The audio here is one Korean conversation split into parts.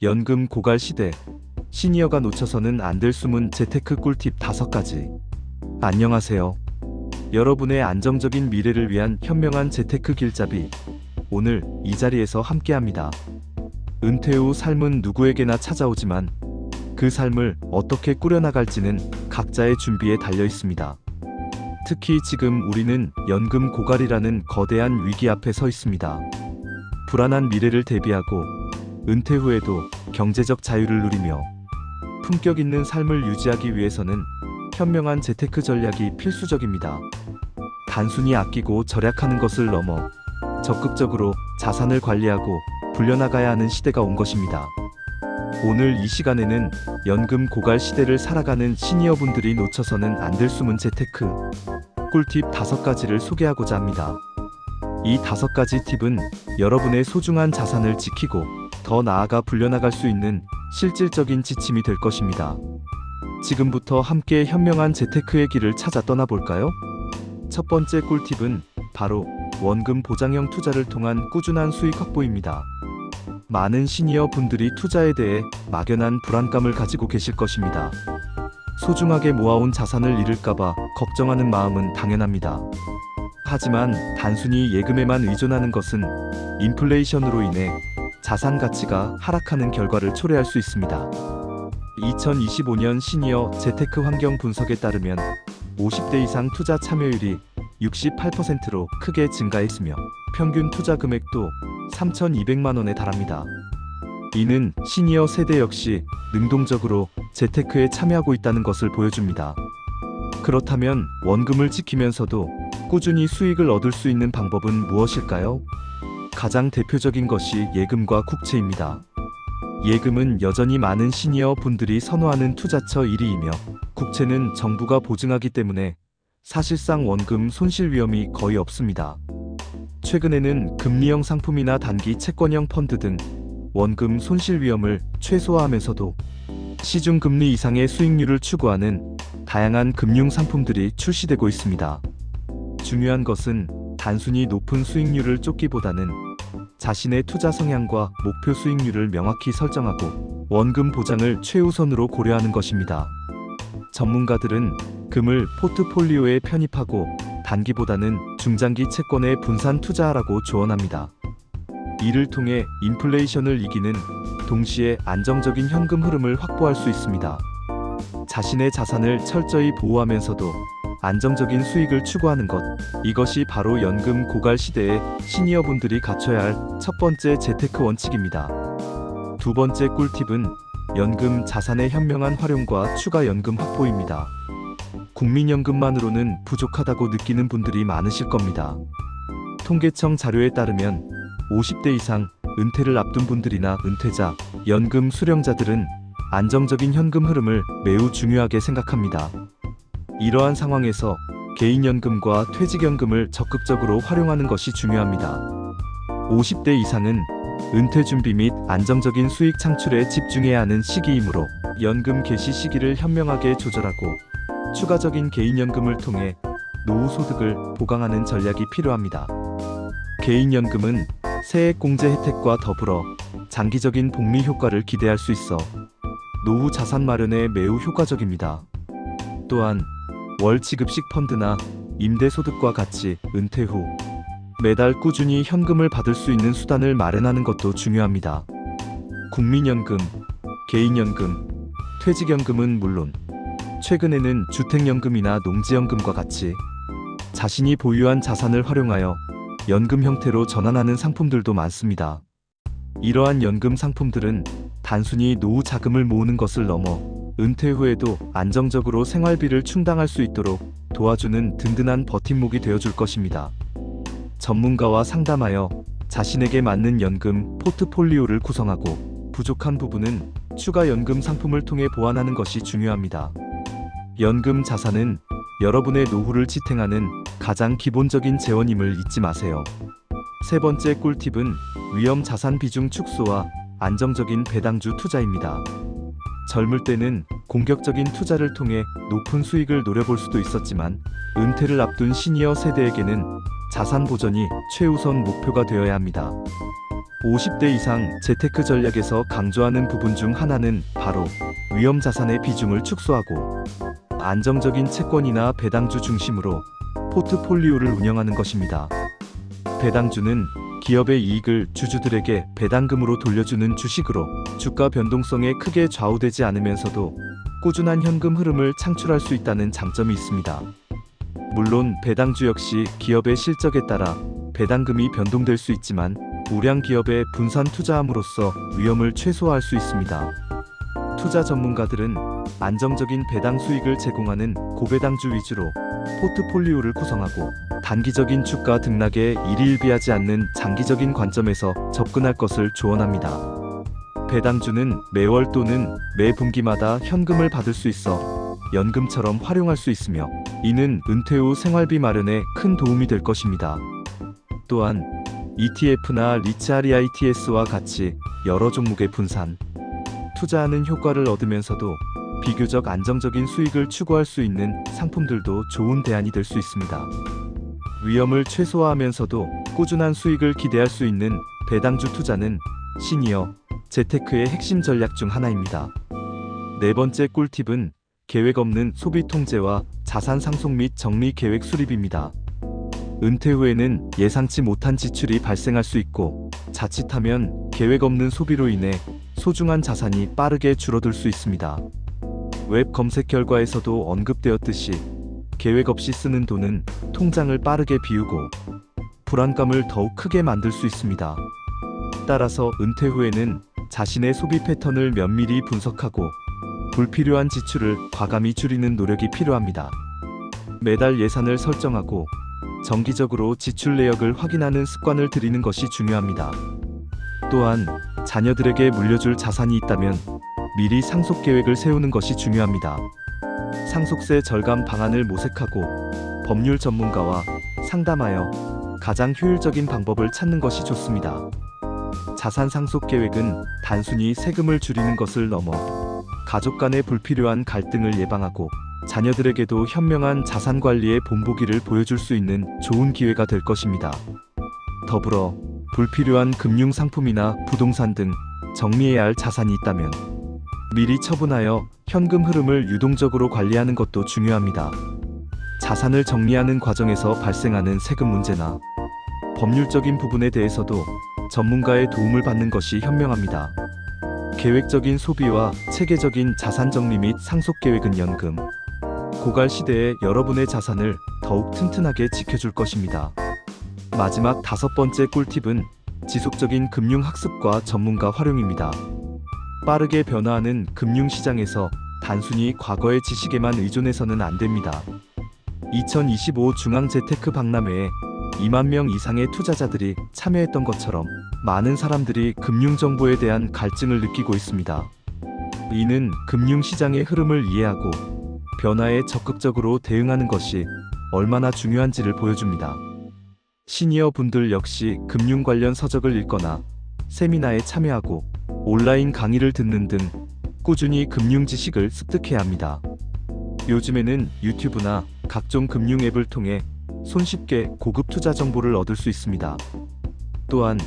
연금 고갈 시대, 시니어가 놓쳐서는 안 될 숨은 재테크 꿀팁 5가지. 안녕하세요. 여러분의 안정적인 미래를 위한 현명한 재테크 길잡이. 오늘 이 자리에서 함께합니다. 은퇴 후 삶은 누구에게나 찾아오지만 그 삶을 어떻게 꾸려나갈지는 각자의 준비에 달려 있습니다. 특히 지금 우리는 연금 고갈이라는 거대한 위기 앞에 서 있습니다. 불안한 미래를 대비하고 은퇴 후에도 경제적 자유를 누리며 품격 있는 삶을 유지하기 위해서는 현명한 재테크 전략이 필수적입니다. 단순히 아끼고 절약하는 것을 넘어 적극적으로 자산을 관리하고 불려나가야 하는 시대가 온 것입니다. 오늘 이 시간에는 연금 고갈 시대를 살아가는 시니어분들이 놓쳐서는 안 될 숨은 재테크 꿀팁 5가지를 소개하고자 합니다. 이 5가지 팁은 여러분의 소중한 자산을 지키고 더 나아가 불려나갈 수 있는 실질적인 지침이 될 것입니다. 지금부터 함께 현명한 재테크의 길을 찾아 떠나볼까요? 첫 번째 꿀팁은 바로 원금 보장형 투자를 통한 꾸준한 수익 확보입니다. 많은 시니어 분들이 투자에 대해 막연한 불안감을 가지고 계실 것입니다. 소중하게 모아온 자산을 잃을까봐 걱정하는 마음은 당연합니다. 하지만 단순히 예금에만 의존하는 것은 인플레이션으로 인해 자산 가치가 하락하는 결과를 초래할 수 있습니다. 2025년 시니어 재테크 환경 분석에 따르면 50대 이상 투자 참여율이 68%로 크게 증가했으며 평균 투자 금액도 3,200만 원에 달합니다. 이는 시니어 세대 역시 능동적으로 재테크에 참여하고 있다는 것을 보여줍니다. 그렇다면 원금을 지키면서도 꾸준히 수익을 얻을 수 있는 방법은 무엇일까요? 가장 대표적인 것이 예금과 국채입니다. 예금은 여전히 많은 시니어 분들이 선호하는 투자처 1위이며 국채는 정부가 보증하기 때문에 사실상 원금 손실 위험이 거의 없습니다. 최근에는 금리형 상품이나 단기 채권형 펀드 등 원금 손실 위험을 최소화하면서도 시중 금리 이상의 수익률을 추구하는 다양한 금융 상품들이 출시되고 있습니다. 중요한 것은 단순히 높은 수익률을 쫓기보다는 자신의 투자 성향과 목표 수익률을 명확히 설정하고 원금 보장을 최우선으로 고려하는 것입니다. 전문가들은 금을 포트폴리오에 편입하고 단기보다는 중장기 채권에 분산 투자하라고 조언합니다. 이를 통해 인플레이션을 이기는 동시에 안정적인 현금 흐름을 확보할 수 있습니다. 자신의 자산을 철저히 보호하면서도 안정적인 수익을 추구하는 것, 이것이 바로 연금 고갈 시대의 시니어분들이 갖춰야 할 첫 번째 재테크 원칙입니다. 두 번째 꿀팁은 연금 자산의 현명한 활용과 추가 연금 확보입니다. 국민연금만으로는 부족하다고 느끼는 분들이 많으실 겁니다. 통계청 자료에 따르면 50대 이상 은퇴를 앞둔 분들이나 은퇴자, 연금 수령자들은 안정적인 현금 흐름을 매우 중요하게 생각합니다. 이러한 상황에서 개인연금과 퇴직연금을 적극적으로 활용하는 것이 중요합니다. 50대 이상은 은퇴 준비 및 안정적인 수익 창출에 집중해야 하는 시기이므로 연금 개시 시기를 현명하게 조절하고 추가적인 개인연금을 통해 노후 소득을 보강하는 전략이 필요합니다. 개인연금은 세액공제 혜택과 더불어 장기적인 복리 효과를 기대할 수 있어 노후 자산 마련에 매우 효과적입니다. 또한 월 지급식 펀드나 임대소득과 같이 은퇴 후 매달 꾸준히 현금을 받을 수 있는 수단을 마련하는 것도 중요합니다. 국민연금, 개인연금, 퇴직연금은 물론 최근에는 주택연금이나 농지연금과 같이 자신이 보유한 자산을 활용하여 연금 형태로 전환하는 상품들도 많습니다. 이러한 연금 상품들은 단순히 노후 자금을 모으는 것을 넘어 은퇴 후에도 안정적으로 생활비를 충당할 수 있도록 도와주는 든든한 버팀목이 되어줄 것입니다. 전문가와 상담하여 자신에게 맞는 연금 포트폴리오를 구성하고 부족한 부분은 추가 연금 상품을 통해 보완하는 것이 중요합니다. 연금 자산은 여러분의 노후를 지탱하는 가장 기본적인 재원임을 잊지 마세요. 세 번째 꿀팁은 위험 자산 비중 축소와 안정적인 배당주 투자입니다. 젊을 때는 공격적인 투자를 통해 높은 수익을 노려볼 수도 있었지만 은퇴를 앞둔 시니어 세대에게는 자산 보전이 최우선 목표가 되어야 합니다. 50대 이상 재테크 전략에서 강조하는 부분 중 하나는 바로 위험 자산의 비중을 축소하고 안정적인 채권이나 배당주 중심으로 포트폴리오를 운영하는 것입니다. 배당주는 기업의 이익을 주주들에게 배당금으로 돌려주는 주식으로 주가 변동성에 크게 좌우되지 않으면서도 꾸준한 현금 흐름을 창출할 수 있다는 장점이 있습니다. 물론 배당주 역시 기업의 실적에 따라 배당금이 변동될 수 있지만 우량 기업에 분산 투자함으로써 위험을 최소화할 수 있습니다. 투자 전문가들은 안정적인 배당 수익을 제공하는 고배당주 위주로 포트폴리오를 구성하고 단기적인 주가 등락에 일희일비하지 않는 장기적인 관점에서 접근할 것을 조언합니다. 배당주는 매월 또는 매 분기마다 현금을 받을 수 있어 연금처럼 활용할 수 있으며 이는 은퇴 후 생활비 마련에 큰 도움이 될 것입니다. 또한 ETF나 리츠 REITS와 같이 여러 종목의 분산 투자하는 효과를 얻으면서도 비교적 안정적인 수익을 추구할 수 있는 상품들도 좋은 대안이 될 수 있습니다. 위험을 최소화하면서도 꾸준한 수익을 기대할 수 있는 배당주 투자는 시니어 재테크의 핵심 전략 중 하나입니다. 네 번째 꿀팁은 계획 없는 소비 통제와 자산 상속 및 정리 계획 수립입니다. 은퇴 후에는 예상치 못한 지출이 발생할 수 있고 자칫하면 계획 없는 소비로 인해 소중한 자산이 빠르게 줄어들 수 있습니다. 웹 검색 결과에서도 언급되었듯이 계획 없이 쓰는 돈은 통장을 빠르게 비우고 불안감을 더욱 크게 만들 수 있습니다. 따라서 은퇴 후에는 자신의 소비 패턴을 면밀히 분석하고 불필요한 지출을 과감히 줄이는 노력이 필요합니다. 매달 예산을 설정하고 정기적으로 지출 내역을 확인하는 습관을 들이는 것이 중요합니다. 또한 자녀들에게 물려줄 자산이 있다면 미리 상속 계획을 세우는 것이 중요합니다. 상속세 절감 방안을 모색하고 법률 전문가와 상담하여 가장 효율적인 방법을 찾는 것이 좋습니다. 자산 상속 계획은 단순히 세금을 줄이는 것을 넘어 가족 간의 불필요한 갈등을 예방하고 자녀들에게도 현명한 자산 관리의 본보기를 보여줄 수 있는 좋은 기회가 될 것입니다. 더불어 불필요한 금융 상품이나 부동산 등 정리해야 할 자산이 있다면 미리 처분하여 현금 흐름을 유동적으로 관리하는 것도 중요합니다. 자산을 정리하는 과정에서 발생하는 세금 문제나 법률적인 부분에 대해서도 전문가의 도움을 받는 것이 현명합니다. 계획적인 소비와 체계적인 자산 정리 및 상속 계획은 연금 고갈 시대에 여러분의 자산을 더욱 튼튼하게 지켜줄 것입니다. 마지막 다섯 번째 꿀팁은 지속적인 금융 학습과 전문가 활용입니다. 빠르게 변화하는 금융시장에서 단순히 과거의 지식에만 의존해서는 안 됩니다. 2025 중앙재테크 박람회에 2만 명 이상의 투자자들이 참여했던 것처럼 많은 사람들이 금융정보에 대한 갈증을 느끼고 있습니다. 이는 금융시장의 흐름을 이해하고 변화에 적극적으로 대응하는 것이 얼마나 중요한지를 보여줍니다. 시니어 분들 역시 금융 관련 서적을 읽거나 세미나에 참여하고 온라인 강의를 듣는 등 꾸준히 금융 지식을 습득해야 합니다. 요즘에는 유튜브나 각종 금융 앱을 통해 손쉽게 고급 투자 정보를 얻을 수 있습니다. 또한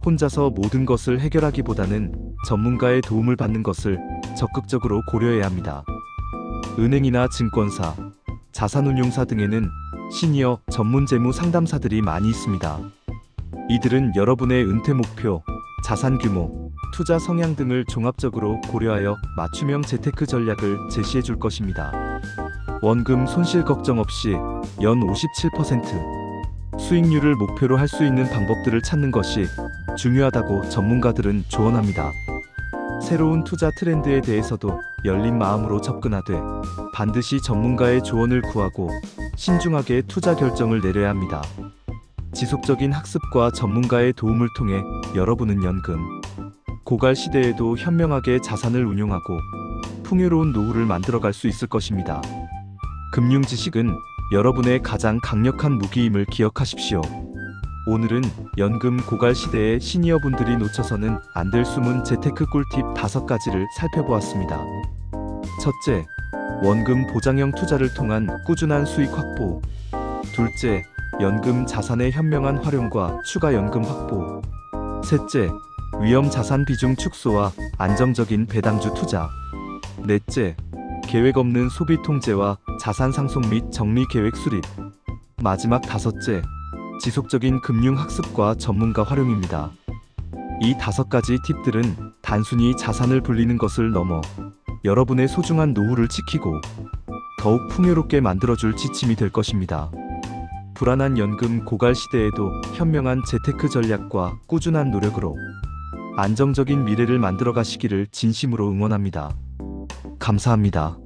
혼자서 모든 것을 해결하기보다는 전문가의 도움을 받는 것을 적극적으로 고려해야 합니다. 은행이나 증권사, 자산운용사 등에는 시니어 전문 재무 상담사들이 많이 있습니다. 이들은 여러분의 은퇴 목표, 자산 규모, 투자 성향 등을 종합적으로 고려하여 맞춤형 재테크 전략을 제시해 줄 것입니다. 원금 손실 걱정 없이 연 57% 수익률을 목표로 할 수 있는 방법들을 찾는 것이 중요하다고 전문가들은 조언합니다. 새로운 투자 트렌드에 대해서도 열린 마음으로 접근하되 반드시 전문가의 조언을 구하고 신중하게 투자 결정을 내려야 합니다. 지속적인 학습과 전문가의 도움을 통해 여러분은 연금 고갈 시대에도 현명하게 자산을 운용하고 풍요로운 노후를 만들어갈 수 있을 것입니다. 금융 지식은 여러분의 가장 강력한 무기임을 기억하십시오. 오늘은 연금 고갈 시대의 시니어분들이 놓쳐서는 안 될 숨은 재테크 꿀팁 5가지를 살펴보았습니다. 첫째, 원금 보장형 투자를 통한 꾸준한 수익 확보. 둘째, 연금 자산의 현명한 활용과 추가 연금 확보. 셋째, 위험 자산 비중 축소와 안정적인 배당주 투자. 넷째, 계획 없는 소비 통제와 자산 상속 및 정리 계획 수립. 마지막 다섯째, 지속적인 금융 학습과 전문가 활용입니다. 이 5가지 팁들은 단순히 자산을 불리는 것을 넘어 여러분의 소중한 노후를 지키고 더욱 풍요롭게 만들어줄 지침이 될 것입니다. 불안한 연금 고갈 시대에도 현명한 재테크 전략과 꾸준한 노력으로 안정적인 미래를 만들어 가시기를 진심으로 응원합니다. 감사합니다.